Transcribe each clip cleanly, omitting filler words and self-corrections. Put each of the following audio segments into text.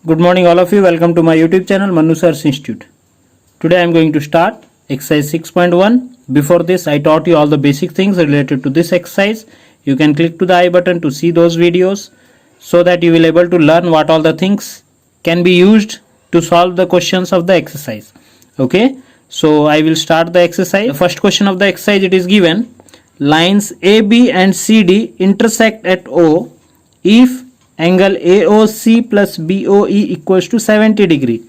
Good morning all of you. Welcome to my YouTube channel Manu Sir's Institute. Today I am going to start exercise 6.1. Before this I taught you all the basic things related to this exercise. You can click to the I button to see those videos so that you will able to learn what all the things can be used to solve the questions of the exercise. Okay, so I will start the exercise. The first question of the exercise, it is given lines AB and CD intersect at O if angle AOC plus BOE equals to 70 degree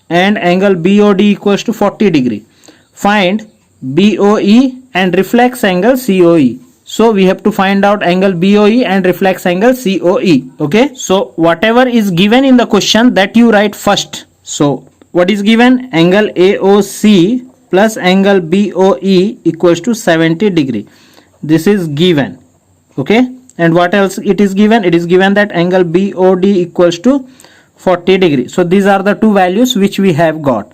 and angle BOD equals to 40 degree. Find BOE and reflex angle COE. So we have to find out angle BOE and reflex angle COE. Okay, so whatever is given in the question, that you write first. So what is given? Angle AOC plus angle BOE equals to 70 degree. This is given. Okay, and what else it is given? It is given that angle BOD equals to 40 degree. So these are the two values which we have got.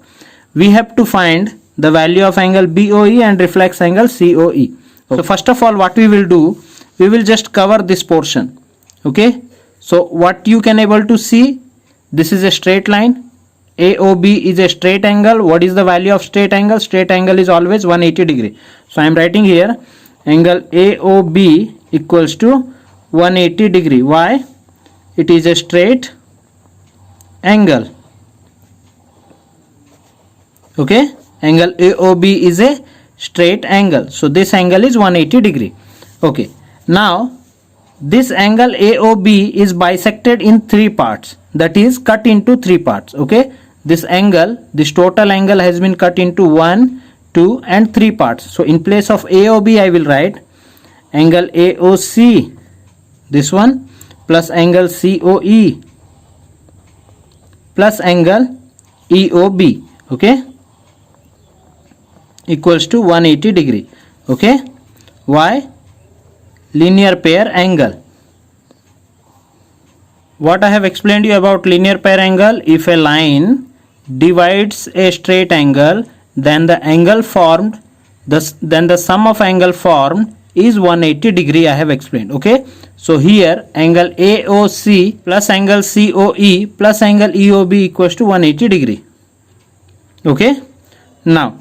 We have to find the value of angle BOE and reflex angle COE. So first of all, what we will do, we will just cover this portion. Okay, so what you can able to see, this is a straight line. AOB is a straight angle. What is the value of straight angle? Straight angle is always 180 degree. So I am writing here angle AOB equals to 180 degree. Why? It is a straight angle. Okay, angle AOB is a straight angle. So this angle is 180 degree. Okay, now this angle AOB is bisected in three parts, that is cut into three parts. Okay, this angle, this total angle has been cut into 1, 2 and 3 parts. So in place of AOB I will write angle AOC, this one, plus angle COE plus angle EOB, okay, equals to 180 degree. Okay, why? Linear pair angle. What I have explained you about linear pair angle, if a line divides a straight angle, then the angle formed, then the sum of angle formed is 180 degree. I have explained. Okay, so here angle AOC plus angle COE plus angle EOB equals to 180 degree. Okay, now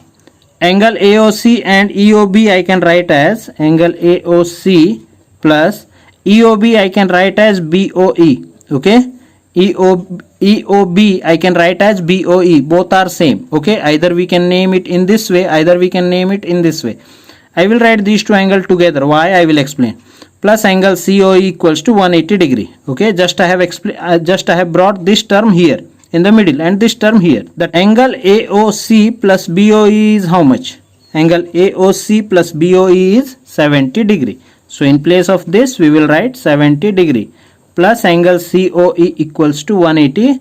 angle AOC and EOB I can write as angle AOC plus EOB I can write as BOE. Okay, EOB I can write as BOE. Both are same. Okay, either we can name it in this way, either we can name it in this way. I will write these two angles together. Why? I will explain. Plus angle COE equals to 180 degree. Okay, just I have brought this term here in the middle and this term here. That angle AOC plus BOE is how much? Angle AOC plus BOE is 70 degree. So in place of this we will write 70 degree plus angle COE equals to 180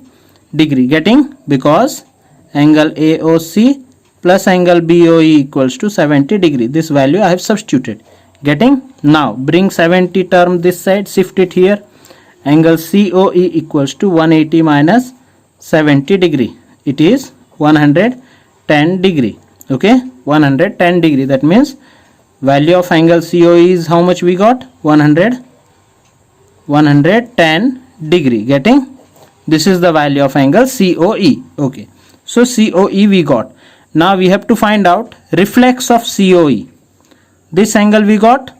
degree. Getting? Because angle AOC plus angle BOE equals to 70 degree. This value I have substituted. Getting? Now bring 70 term this side, shift it here. Angle COE equals to 180 minus 70 degree. It is 110 degree. Okay, 110 degree. That means value of angle COE is how much we got? 110 degree. Getting? This is the value of angle COE. Okay, so COE we got. Now we have to find out reflex of COE. This angle we got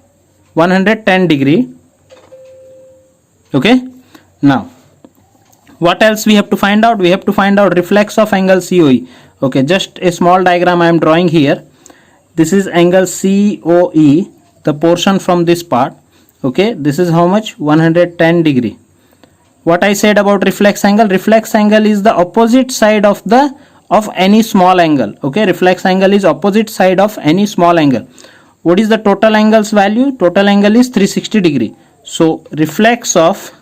110 degree. Okay, now what else we have to find out? We have to find out reflex of angle COE. Okay, just a small diagram I am drawing here. This is angle COE, the portion from this part. Okay, this is how much? 110 degree. What I said about reflex angle? Reflex angle is the opposite side of any small angle. Okay, reflex angle is opposite side of any small angle. What is the total angle's value? Total angle is 360 degree. So reflex of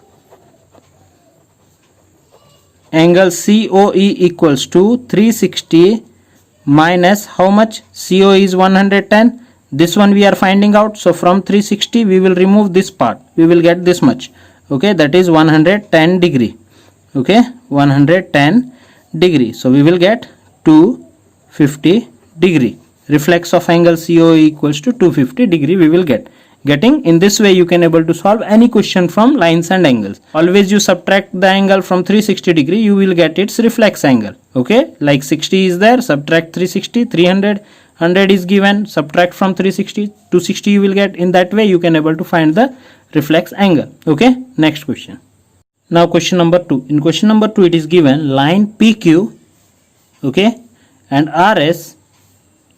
angle COE equals to 360 minus how much? COE is 110. This one we are finding out. So from 360 we will remove this part. We will get this much. Okay, that is 110 degree. Okay, 110 degree. So we will get 250 degree. Reflex of angle COE equals to 250 degree we will get. Getting? In this way you can able to solve any question from lines and angles. Always you subtract the angle from 360 degree, you will get its reflex angle. Okay, like 60 is there, subtract 360, 300, 100 is given, subtract from 360, 260 you will get. In that way you can able to find the reflex angle. Okay, next question. Now question number 2. In question number 2 it is given line PQ, okay, and RS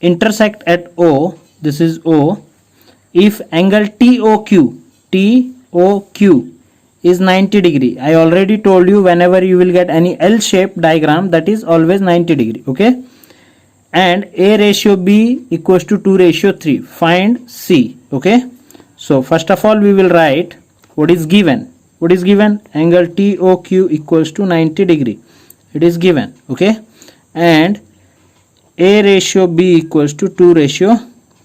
intersect at O, this is O, if angle TOQ is 90 degree. I already told you whenever you will get any L shape diagram, that is always 90 degree. Okay, and A ratio B equals to 2 ratio 3. Find C. Okay, so first of all we will write what is given. What is given? Angle TOQ equals to 90 degree. It is given. Okay, and A ratio B equals to 2 ratio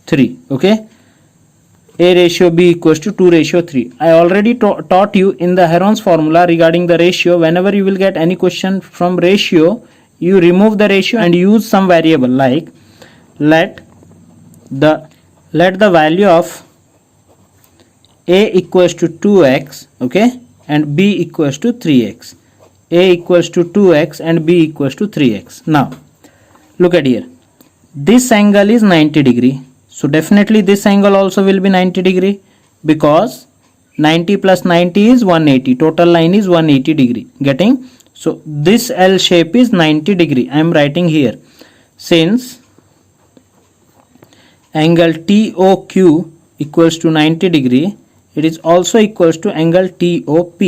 3. Okay, A ratio B equals to 2 ratio 3. I already taught you in the Heron's formula regarding the ratio. Whenever you will get any question from ratio, you remove the ratio and use some variable, like let the value of A equals to 2x, okay, and B equals to 3x. A equals to 2x and B equals to 3x. Now look at here, this angle is 90 degree, so definitely this angle also will be 90 degree, because 90 plus 90 is 180, total line is 180 degree. Getting? So this L shape is 90 degree. I am writing here, since angle TOQ equals to 90 degree, it is also equals to angle TOP.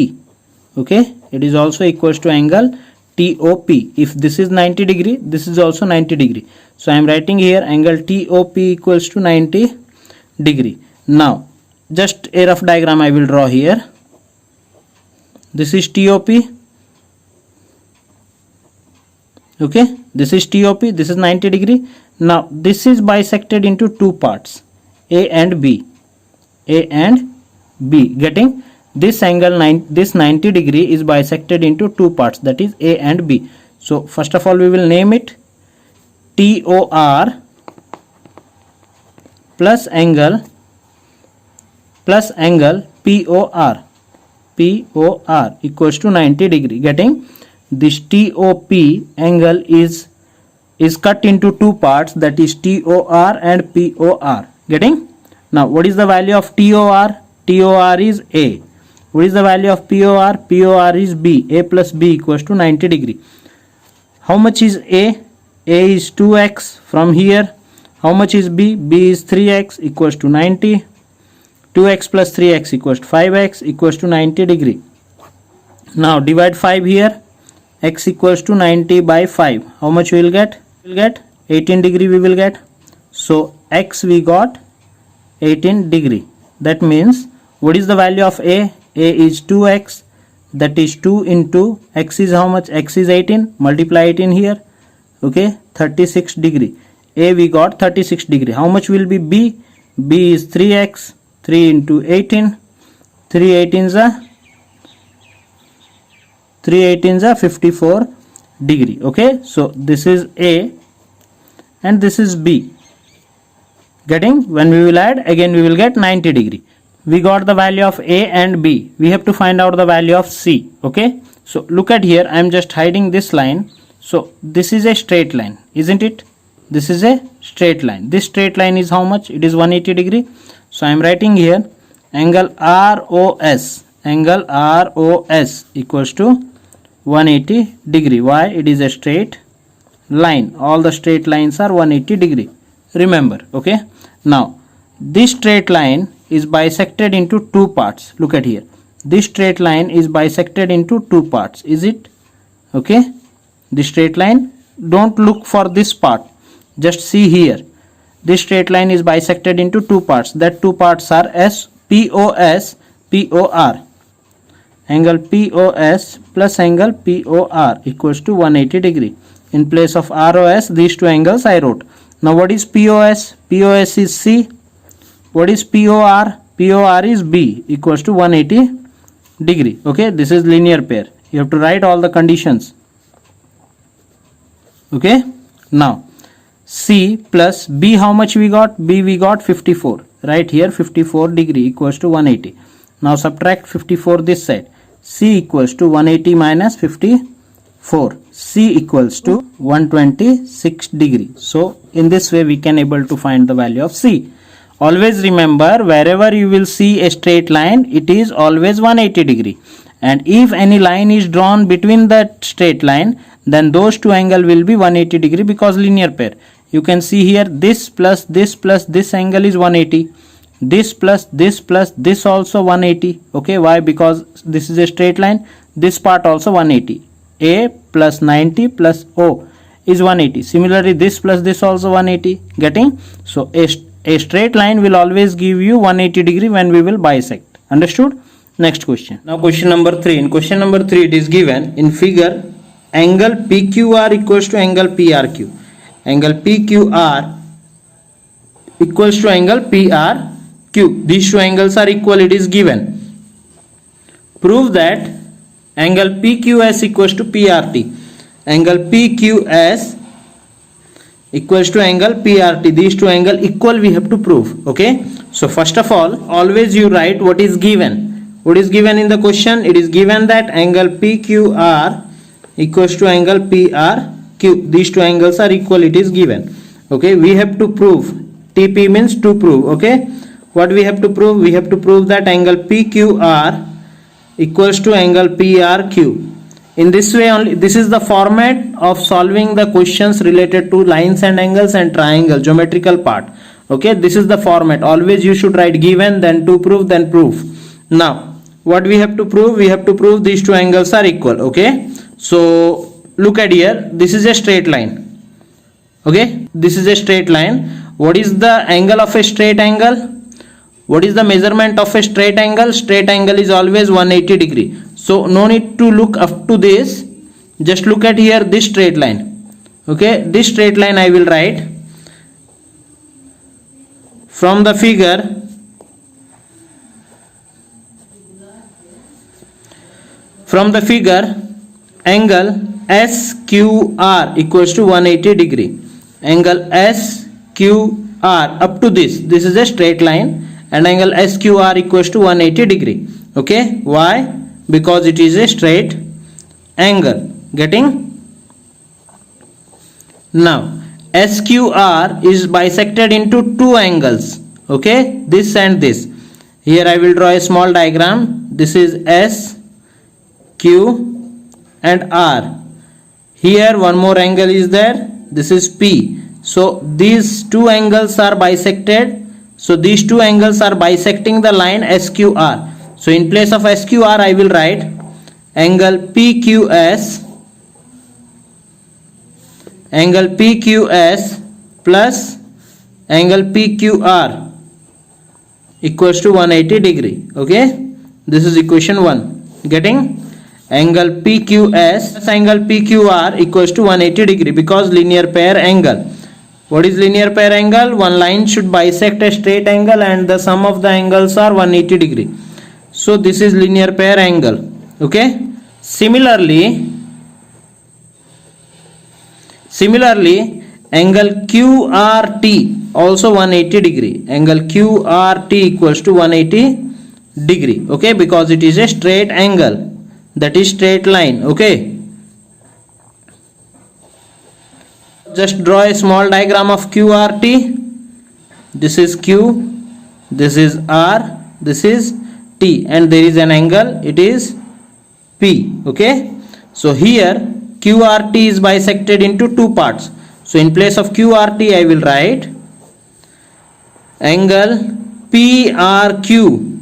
Okay, it is also equals to angle TOP. If this is 90 degree, this is also 90 degree. So I am writing here angle TOP equals to 90 degree. Now just a rough diagram I will draw here. This is TOP. Okay, this is TOP, this is 90 degree. Now this is bisected into two parts, A and B. A and B. Getting? This angle this 90 degree is bisected into two parts, that is A and B. So first of all we will name it TOR plus angle POR. POR equals to 90 degree. Getting? This TOP angle is cut into two parts, that is TOR and POR. Getting? Now what is the value of TOR? TOR is A. What is the value of POR? POR is B. A plus B equals to 90 degree. How much is A? A is 2x from here. How much is B? B is 3x equals to 90. 2x plus 3x equals to 5x equals to 90 degree. Now divide 5 here. X equals to 90 by 5. How much we will get? We will get 18 degree we will get. So X we got 18 degree. That means what is the value of A? A is 2x, that is 2 into x is how much? X is 18, multiply 18 here. Okay, 36 degree. A we got 36 degree. How much will be B? B is 3x, 3 into 18, 3 18s are 54 degree. Okay, so this is A and this is B. Getting? When we will add, again we will get 90 degree. We got the value of A and B. We have to find out the value of C. Okay, so look at here, I am just hiding this line. So this is a straight line, isn't it? This is a straight line. This straight line is how much? It is 180 degree. So I am writing here angle ROS. Angle ROS equals to 180 degree. Why? It is a straight line. All the straight lines are 180 degree. Remember. Okay. Now this straight line is bisected into two parts. Look at here. This straight line is bisected into two parts. Is it? Okay. The straight line. Don't look for this part. Just see here. This straight line is bisected into two parts. That two parts are POS, POR. Angle POS plus angle POR equals to 180 degree. In place of ROS, these two angles I wrote. Now what is POS? POS is C. What is POR? POR is B equals to 180 degree. Okay, this is linear pair. You have to write all the conditions. Okay, now C plus B, how much we got? B we got 54. Right here 54 degree equals to 180. Now subtract 54 this side. C equals to 180 minus 54. C equals to 126 degree. So in this way we can able to find the value of C. Always remember, wherever you will see a straight line, it is always 180 degree. And if any line is drawn between that straight line, then those two angle will be 180 degree because linear pair. You can see here this plus this angle is 180. This plus this also 180. Okay, why? Because this is a straight line. This part also 180. A plus 90 plus O is 180. Similarly, this plus this also 180. Getting? So a straight line will always give you 180 degree when we will bisect. Understood? Next question. Now question number 3. In question number 3 it is given in figure angle PQR equals to angle PRQ. Angle PQR equals to angle PRQ. These two angles are equal, it is given. Prove that angle PQS equals to PRT. Angle PQS equals to angle PRT. These two angles equal we have to prove. Okay. So first of all, always you write what is given. What is given in the question? It is given that angle PQR equals to angle PRQ. These two angles are equal, it is given. Okay, we have to prove. TP means to prove. Okay, what we have to prove? We have to prove that angle PQR equals to angle PRQ. In this way only, this is the format of solving the questions related to lines and angles and triangle, geometrical part. Okay, this is the format. Always you should write given, then to prove, then proof. Now what we have to prove? We have to prove these two angles are equal. Okay, so look at here, this is a straight line. Okay, this is a straight line. What is the angle of a straight angle? What is the measurement of a straight angle? Straight angle is always 180 degree. So no need to look up to this, just look at here this straight line. Okay, this straight line I will write from the figure. From the figure, angle SQR equals to 180 degree. Angle SQR up to this is a straight line, and angle SQR equals to 180 degree. Okay, why? Because it is a straight angle. Getting? Now SQR is bisected into two angles. Okay, this and this. Here I will draw a small diagram. This is S, Q and R. Here one more angle is there. This is P. So these two angles are bisected. So these two angles are bisecting the line SQR. So in place of SQR I will write angle PQS plus angle PQR equals to 180 degree. Okay, this is equation 1. Getting? Angle PQS plus angle PQR equals to 180 degree because linear pair angle. What is linear pair angle? One line should bisect a straight angle and the sum of the angles are 180 degree. So this is linear pair angle. Okay. Similarly angle QRT also 180 degree. Angle QRT equals to 180 degree. Okay, because it is a straight angle. That is straight line. Okay, just draw a small diagram of QRT. This is Q, this is R, this is T, and there is an angle, it is P. Okay, so here QRT is bisected into two parts. So in place of QRT I will write angle PRQ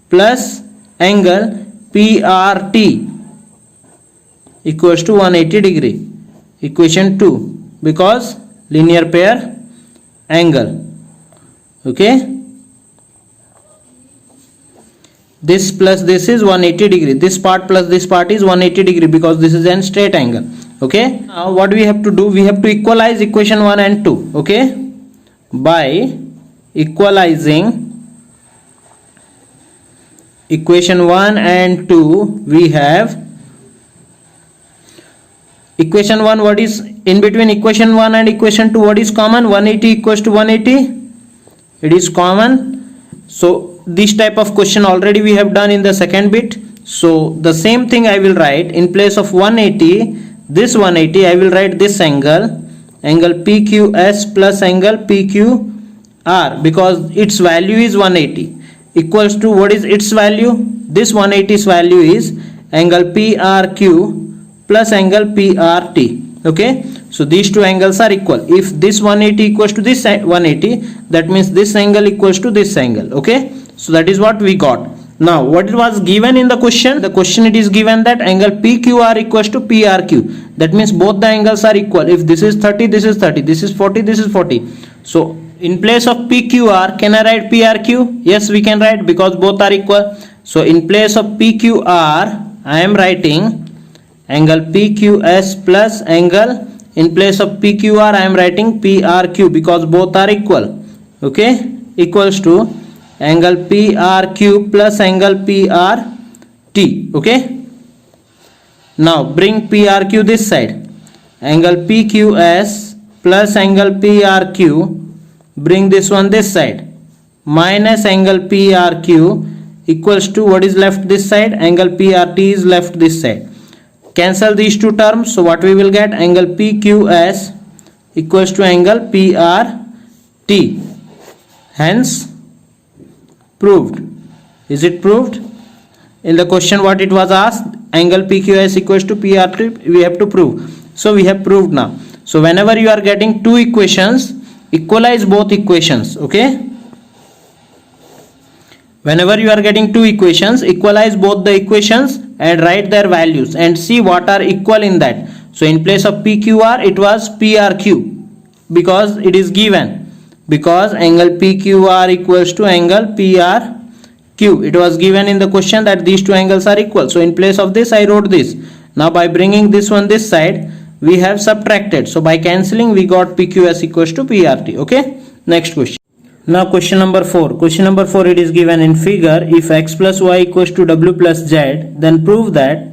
plus angle PRT equals to 180 degree. Equation 2, because linear pair angle. Okay, this plus this is 180 degree. This part plus this part is 180 degree because this is an straight angle. Okay, now what we have to do? We have to equalize equation 1 and 2. Okay, by equalizing equation 1 and 2 we have Equation 1, what is in between equation 1 and equation 2, what is common? 180 equals to 180, it is common. So this type of question already we have done in the second bit. So the same thing I will write in place of 180, this 180 I will write this angle PQS plus angle PQR, because its value is 180, equals to, what is its value? This 180's value is angle PRQ plus angle PRT. Okay, so these two angles are equal. If this 180 equals to this 180, that means this angle equals to this angle. Okay, so that is what we got. Now what was given in the question? The question, it is given that angle PQR equals to PRQ. That means both the angles are equal. If this is 30, this is 30, this is 40, this is 40. So in place of PQR, can I write PRQ? Yes, we can write, because both are equal. So in place of PQR, I am writing angle PQS plus angle, in place of PQR I am writing PRQ, because both are equal. Okay, equals to angle PRQ plus angle PRT. Okay, now bring PRQ this side, angle PQS plus angle PRQ, bring this one this side, minus angle PRQ equals to, what is left this side? Angle PRT is left this side. Cancel these two terms. So what we will get? Angle PQS equals to angle PRT. Hence proved. Is it proved? In the question what it was asked, angle PQS equals to PRT, we have to prove. So we have proved now. So whenever you are getting two equations, equalize both equations. Okay, whenever you are getting two equations, equalize both the equations and write their values and see what are equal in that. So in place of PQR, it was PRQ, because it is given, because angle PQR equals to angle PRQ. It was given in the question that these two angles are equal. So in place of this I wrote this. Now by bringing this one this side, we have subtracted. So by cancelling we got PQS equals to PRT. Okay, next question. Now question number 4. Question number 4, it is given in figure. If x plus y equals to w plus z, then prove that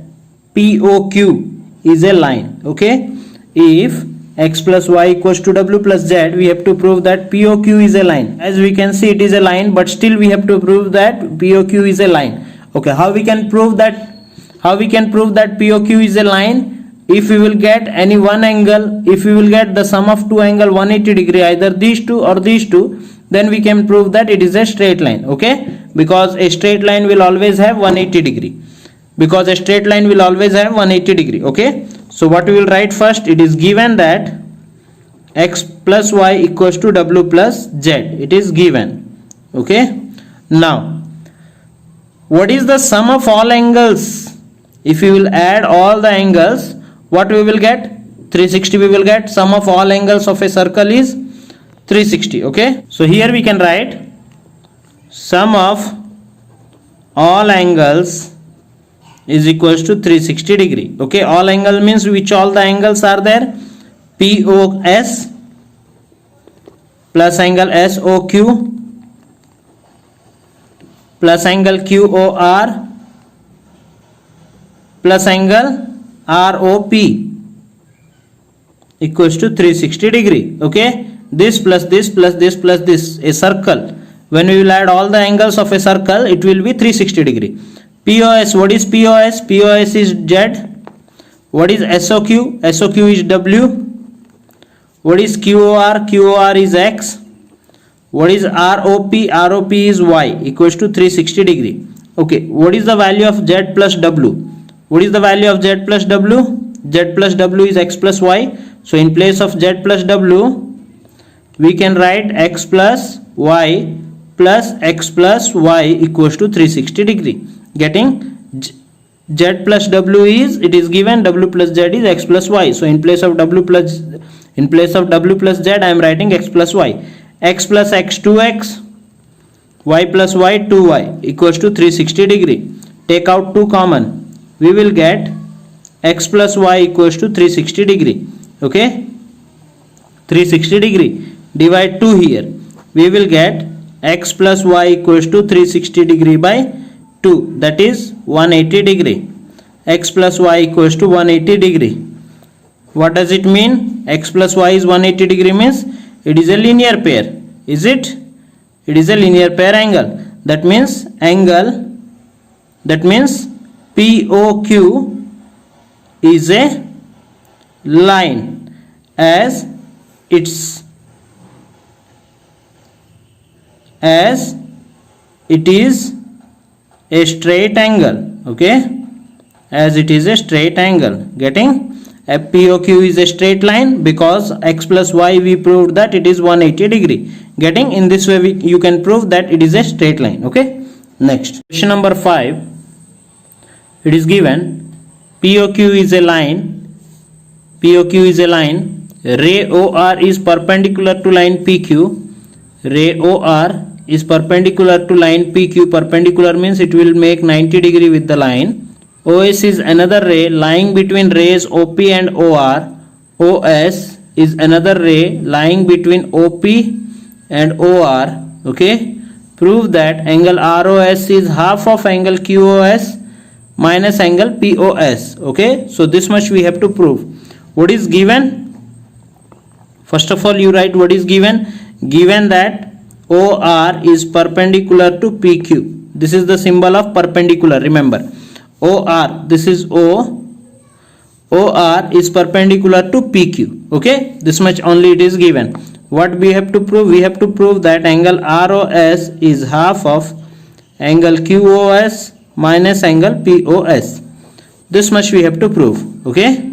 POQ is a line. Okay, if x plus y equals to w plus z, we have to prove that POQ is a line. As we can see, it is a line, but still we have to prove that POQ is a line. Okay, how we can prove that? How we can prove that POQ is a line? If we will get any one angle, if we will get the sum of two angle 180 degree, either these two or these two, then we can prove that it is a straight line. Okay, because a straight line will always have 180 degree. Because a straight line will always have 180 degree. Okay, so what we will write first, it is given that x plus y equals to w plus z. It is given. Okay, now what is the sum of all angles? If we will add all the angles, what we will get? 360 we will get. Sum of all angles of a circle is 360. Okay, so here we can write sum of all angles is equals to 360 degree. Okay, all angle means which all the angles are there? POS plus angle SOQ plus angle QOR plus angle ROP equals to 360 degree. Okay, this plus this plus this plus this, a circle. When we will add all the angles of a circle, it will be 360 degree. POS, what is POS? POS is Z. What is SOQ? SOQ is W. What is QOR? QOR is X. What is ROP? ROP is Y equals to 360 degree. Okay, what is the value of Z plus W? What is the value of Z plus W? Z plus W is X plus Y. So in place of Z plus W, we can write X plus Y plus X plus Y equals to 360 degree. Getting Z plus W is, it is given W plus Z is X plus Y. So in place of W plus Z, I am writing X plus Y. X plus X 2X, Y plus Y 2Y equals to 360 degree. Take out 2 common. We will get X plus Y equals to 360 degree. Okay, 360 degree. Divide 2 here. We will get X plus Y equals to 360 degree by 2. That is 180 degree. X plus Y equals to 180 degree. What does it mean? X plus y is 180 degree means it is a linear pair. Is it? It is a linear pair angle. That means POQ is a line as it is a straight angle. Okay, as it is a straight angle. Getting? A POQ is a straight line because x plus y we proved that it is 180 degree. Getting? In this way you can prove that it is a straight line. Okay, next question number 5. It is given POQ is a line, ray OR is perpendicular to line PQ, ray OR is perpendicular to line PQ. Perpendicular means it will make 90 degree with the line. OS is another ray lying between rays OP and OR. OS is another ray lying between OP and OR. Okay, prove that angle ROS is half of angle QOS minus angle POS. Okay, so this much we have to prove. What is given? First of all, you write what is given. Given that OR is perpendicular to PQ. This is the symbol of perpendicular. Remember, OR, this is O. OR is perpendicular to PQ. Okay, this much only it is given. What we have to prove? We have to prove that angle ROS is half of angle QOS minus angle POS. This much we have to prove. Okay,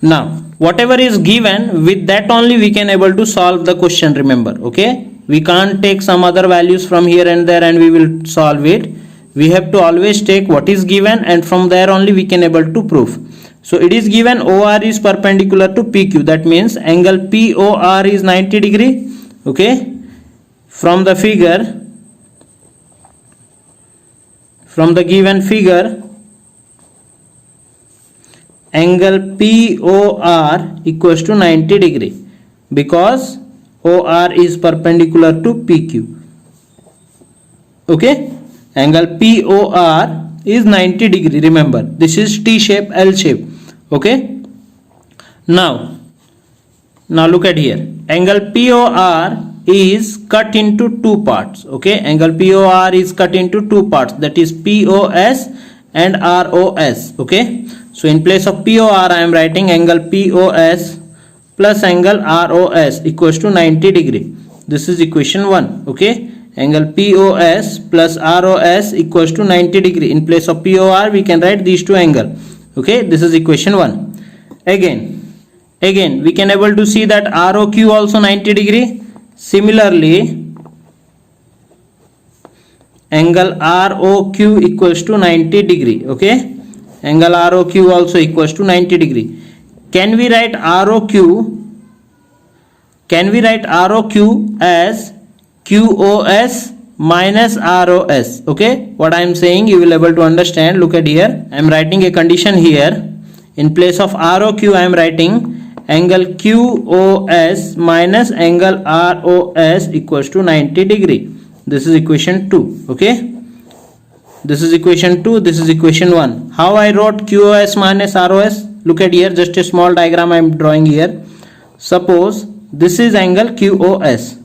now whatever is given, with that only we can able to solve the question. Remember, okay, we can't take some other values from here and there and we will solve it. We have to always take what is given and from there only we can able to prove. So it is given OR is perpendicular to PQ. That means angle POR is 90 degree. Okay, from the figure, from the given figure, angle POR equals to 90 degree because OR is perpendicular to PQ. Okay, angle POR is 90 degree. Remember, this is T shape, L shape. Okay, now look at here. Angle POR is cut into two parts. Okay, angle POR is cut into two parts, that is POS and ROS. Okay, so in place of POR I am writing angle POS plus angle ROS equals to 90 degree. This is equation 1. Okay, angle POS plus ROS equals to 90 degree. In place of POR we can write these two angles. Okay, this is equation 1. Again we can able to see that ROQ also 90 degree. Similarly, angle ROQ equals to 90 degree. Okay, angle ROQ also equals to 90 degree. Can we write ROQ as QOS minus ROS? Okay, what I am saying you will able to understand. Look at here, I am writing a condition here. In place of ROQ I am writing angle QOS minus angle ROS equals to 90 degree. This is equation 2. Okay, this is equation 2, this is equation 1. How I wrote QOS minus ROS? Look at here, just a small diagram I am drawing here. Suppose this is angle QOS.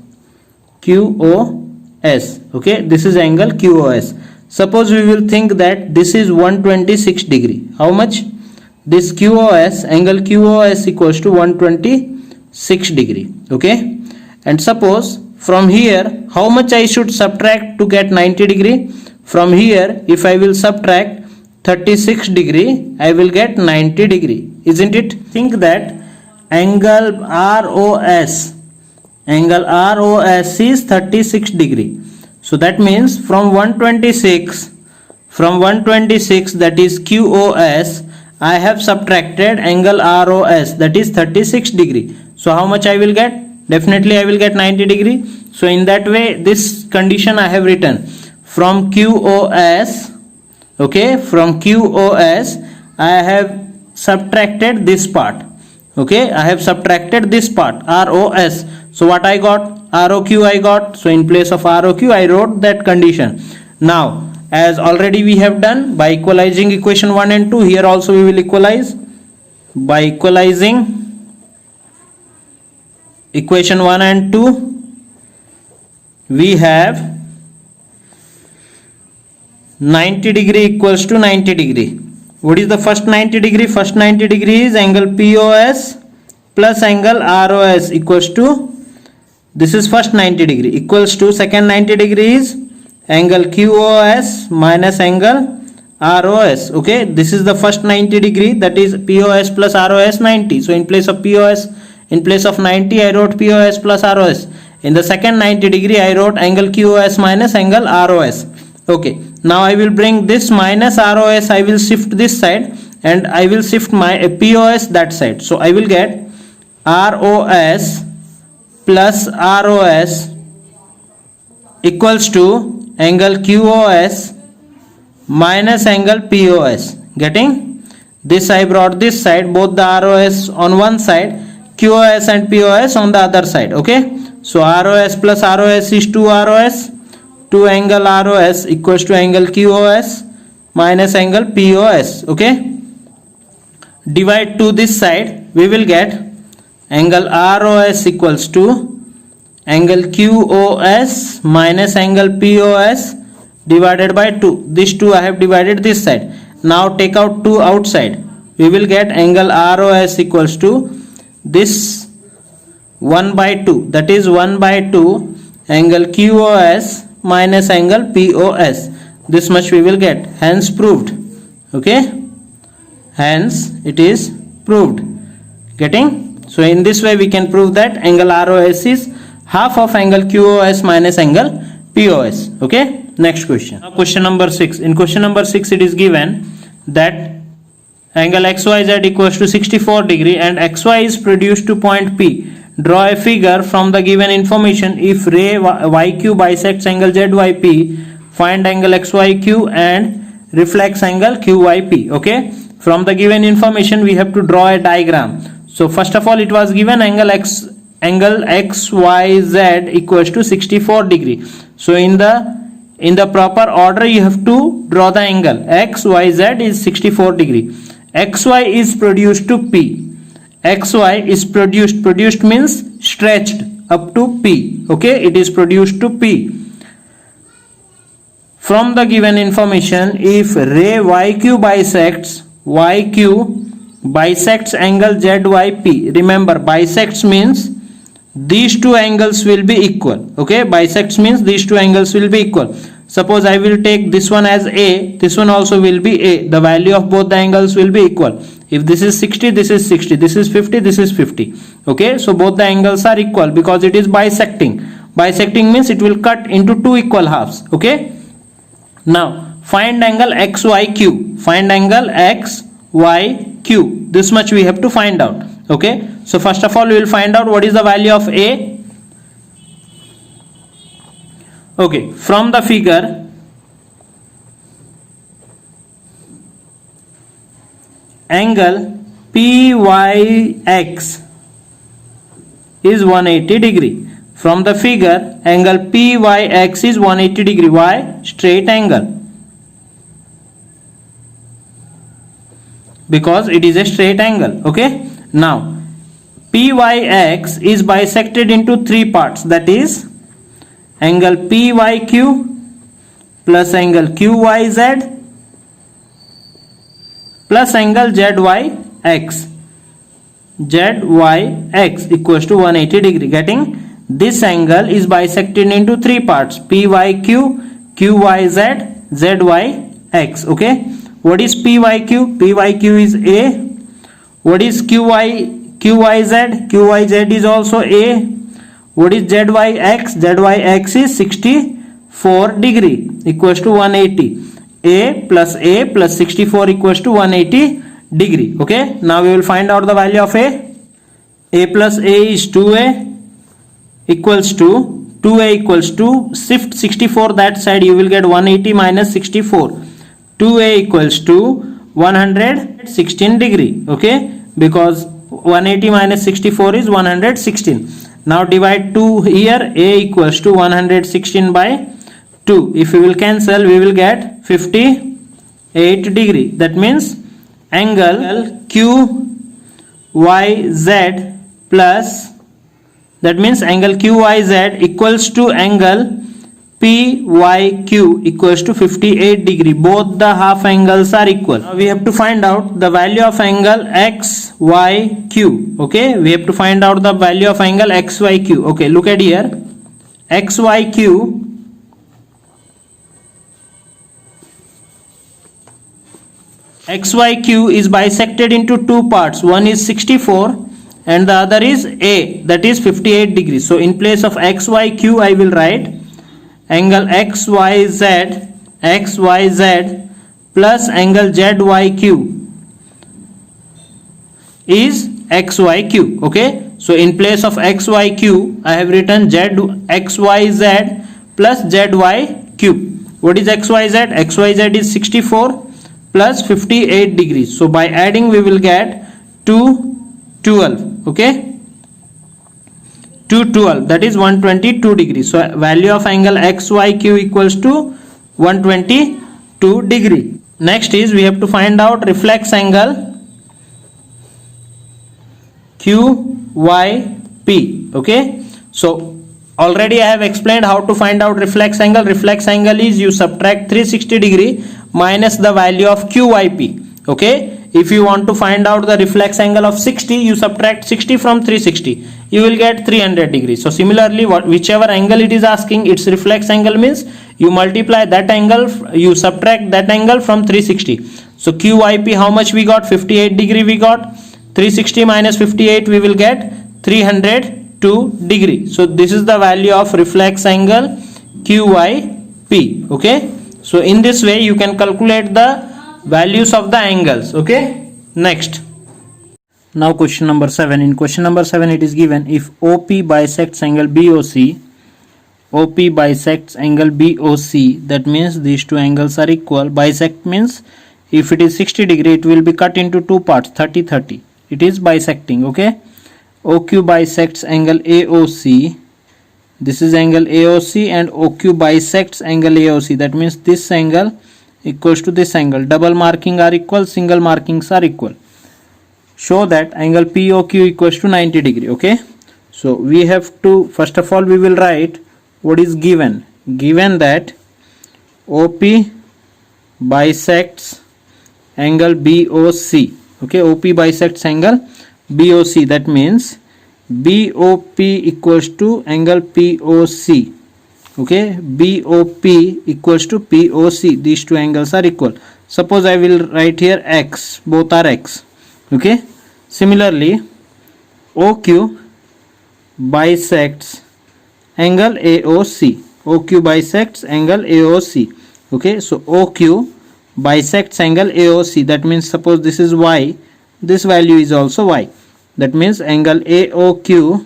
Okay, this is angle QOS. Suppose we will think that this is 126 degree. How much? This QOS, angle QOS equals to 126 degree. Okay, and suppose from here how much I should subtract to get 90 degree? From here if I will subtract 36 degree I will get 90 degree, isn't it? Think that angle ROS is 36 degree. So that means from 126 that is QOS I have subtracted angle ROS, that is 36 degree. So how much I will get? Definitely I will get 90 degree. So in that way this condition I have written from QOS. Okay, from QOS I have subtracted this part. Okay, I have subtracted this part ROS. So what I got? ROQ I got. So in place of ROQ I wrote that condition. Now as already we have done by equalizing equation 1 and 2, here also we will equalize. by equalizing equation 1 and 2, we have 90 degree equals to 90 degree. What is the first 90 degree? First 90 degree is angle POS plus angle ROS equals to, this is first 90 degree, equals to second 90 degree is angle QOS minus angle ROS. Okay, this is the first 90 degree, that is POS plus ROS 90. So in place of POS, in place of 90, I wrote POS plus ROS. In the second 90 degree, I wrote angle QOS minus angle ROS. Okay, now I will bring this minus ROS, I will shift this side and I will shift my POS that side. So I will get ROS plus ROS equals to angle QOS minus angle POS. Getting? This I brought this side, both the ROS on one side, QOS and POS on the other side. Okay, so ROS plus ROS is 2 ROS. 2 angle ROS equals to angle QOS minus angle POS. Okay, divide to this side, we will get angle ROS equals to angle QOS minus angle POS divided by 2. This 2 I have divided this side. Now take out 2 outside. We will get angle ROS equals to this 1 by 2. That is 1 by 2 angle QOS minus angle POS. This much we will get. Hence proved. Okay. Hence it is proved. Getting? So in this way we can prove that angle ROS is half of angle QOS minus angle POS. Okay. Next question. Now question number 6. In question number 6 it is given that angle XYZ equals to 64 degree and XY is produced to point P. Draw a figure from the given information. If ray YQ bisects angle ZYP, find angle XYQ and reflects angle QYP. Okay. From the given information we have to draw a diagram. So first of all it was given angle XYZ equals to 64 degree. So in the proper order you have to draw the angle. XYZ is 64 degree. XY is produced to P. XY is produced means stretched up to P. Okay, it is produced to P. From the given information, if ray YQ bisects angle ZYP, remember bisects means these two angles will be equal. Okay, bisects means these two angles will be equal. Suppose I will take this one as A, this one also will be A. The value of both the angles will be equal. If this is 60, this is 60, this is 50, this is 50. Okay, so both the angles are equal because it is bisecting. Bisecting means it will cut into two equal halves. Okay, now find angle XYQ. Find angle XYQ. This much we have to find out. Okay, so first of all we will find out what is the value of A. Okay, from the figure angle PYX is 180 degree. From the figure angle PYX is 180 degree. Why? Straight angle. Because it is a straight angle. Okay, now PYX is bisected into three parts, that is angle PYQ plus angle QYZ plus angle ZYX. ZYX equals to 180 degree. Getting? This angle is bisected into three parts, PYQ, QYZ, ZYX. Okay, what is PYQ? PYQ is A. What is QYZ? QYZ is also A. What is ZYX? ZYX is 64 degree equals to 180. A plus 64 equals to 180 degree. Okay, now we will find out the value of A. A plus A is 2A equals to 2A equals to, shift 64 that side, you will get 180 minus 64. 2A equals to 116 degree. Okay, because 180 minus 64 is 116. Now divide 2 here. A equals to 116 by 2. If we will cancel, we will get 58 degree. That means angle QYZ plus, that means angle QYZ equals to angle PYQ equals to 58 degree. Both the half angles are equal. Now we have to find out the value of angle XYQ. Okay, we have to find out the value of angle XYQ. Okay, look at here. XYQ is bisected into two parts. One is 64 and the other is A, that is 58 degrees. So in place of XYQ I will write angle XYZ plus angle ZYQ is XYQ. Okay, so in place of XYQ I have written XYZ plus ZYQ. What is XYZ? XYZ is 64 plus 58 degrees. So by adding we will get 212. Okay, 212, that is 122 degrees. So value of angle XYQ equals to 122 degree. Next is we have to find out reflex angle QYP. Okay, so already I have explained how to find out reflex angle. Reflex angle is you subtract 360 degree minus the value of QYP. Okay, if you want to find out the reflex angle of 60, you subtract 60 from 360, you will get 300 degrees. So similarly, whichever angle it is asking, its reflex angle means you multiply that angle, you subtract that angle from 360. So QYP, how much we got? 58 degree we got. 360 minus 58, we will get 302 degree. So this is the value of reflex angle QYP. Okay, so in this way you can calculate the values of the angles. Okay, next. Now question number 7. In question number 7 it is given if OP bisects angle BOC, that means these two angles are equal. Bisect means if it is 60 degree it will be cut into two parts, 30-30. It is bisecting. Okay, OQ bisects angle AOC, this is angle AOC, and OQ bisects angle AOC, that means this angle equals to this angle. Double marking are equal, single markings are equal. Show that angle POQ equals to 90 degree. Okay, so we have to, first of all we will write what is given. Given that OP bisects angle BOC. Okay, OP bisects angle BOC, that means BOP equals to angle POC. Okay, BOP equals to POC, these two angles are equal. Suppose I will write here X, both are X. Okay, similarly OQ bisects angle AOC, OQ bisects angle AOC. Okay, so OQ bisects angle AOC, that means suppose this is Y, this value is also Y, that means angle AOQ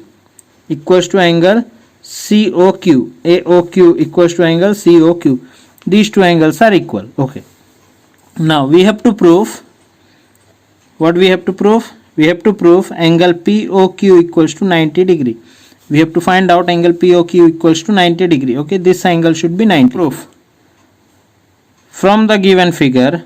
equals to angle COQ, AOQ equals to angle COQ, these two angles are equal. Okay, now we have to prove, what we have to prove? We have to prove angle POQ equals to 90 degree. We have to find out angle POQ equals to 90 degree. Okay, this angle should be 90. Proof. From the given figure,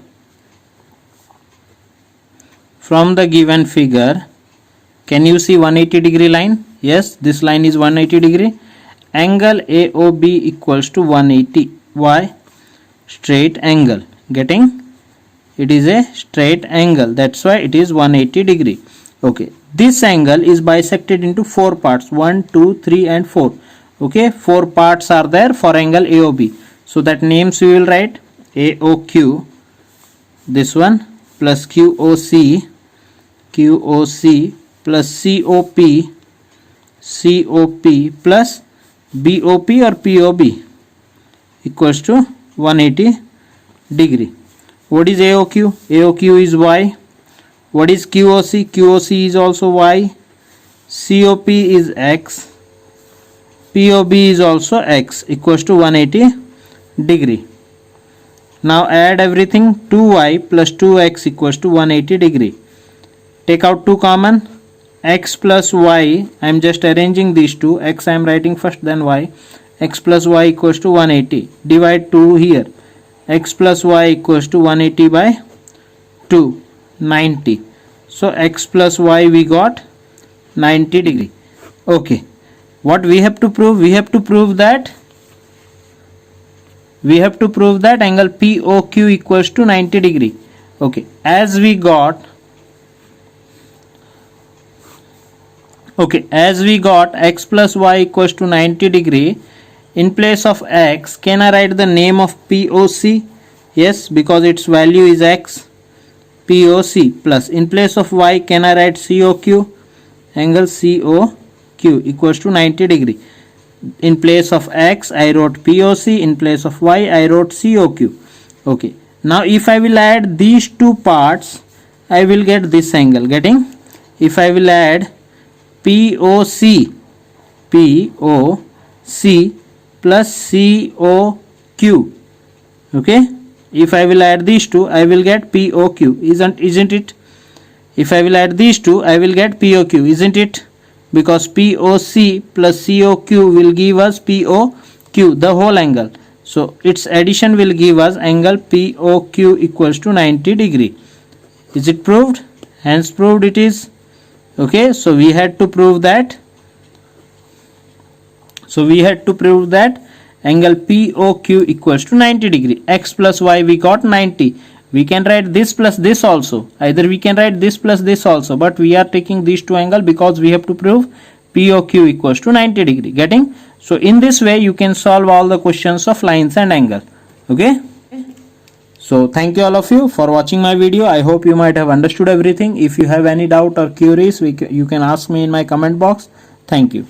can you see 180 degree line? Yes, this line is 180 degree. Angle AOB equals to 180. Why? Straight angle. Getting? It is a straight angle, that's why it is 180 degree. Okay, this angle is bisected into four parts, 1, 2, 3 and 4. Okay, four parts are there for angle AOB. So that names we will write AOQ, this one, plus QOC plus COP plus BOP or POB equals to 180 degree. What is AOQ? AOQ is Y. What is QOC? QOC is also Y. COP is X. POB is also X, equals to 180 degree. Now add everything. 2Y plus 2X equals to 180 degree. Take out 2 common. X plus Y, I am just arranging these two. X I am writing first, then Y. X plus Y equals to 180. Divide 2 here. X plus Y equals to 180 by 2, 90. So x plus y we got 90 degree. Okay, what we have to prove? We have to prove that angle POQ equals to 90 degree. Okay, as we got x plus y equals to 90 degree, in place of x, can I write the name of POC? Yes, because its value is x. POC plus, in place of y, can I write COQ? Angle COQ equals to 90 degree. In place of x, I wrote POC. In place of y, I wrote COQ. Okay, now if I will add these two parts, I will get this angle. Getting? If I will add POC plus COQ, okay, if I will add these two, I will get POQ, isn't it? If I will add these two, I will get POQ, isn't it? Because POC plus COQ will give us POQ, the whole angle. So its addition will give us angle POQ equals to 90 degree. Is it proved? Hence proved it is. Okay, so we had to prove that. Angle POQ equals to 90 degree. X plus y we got 90. We can write this plus this also. Either we can write this plus this also. But we are taking these two angles because we have to prove POQ equals to 90 degree. Getting? So in this way you can solve all the questions of lines and angle. Okay. So thank you all of you for watching my video. I hope you might have understood everything. If you have any doubt or queries, you can ask me in my comment box. Thank you.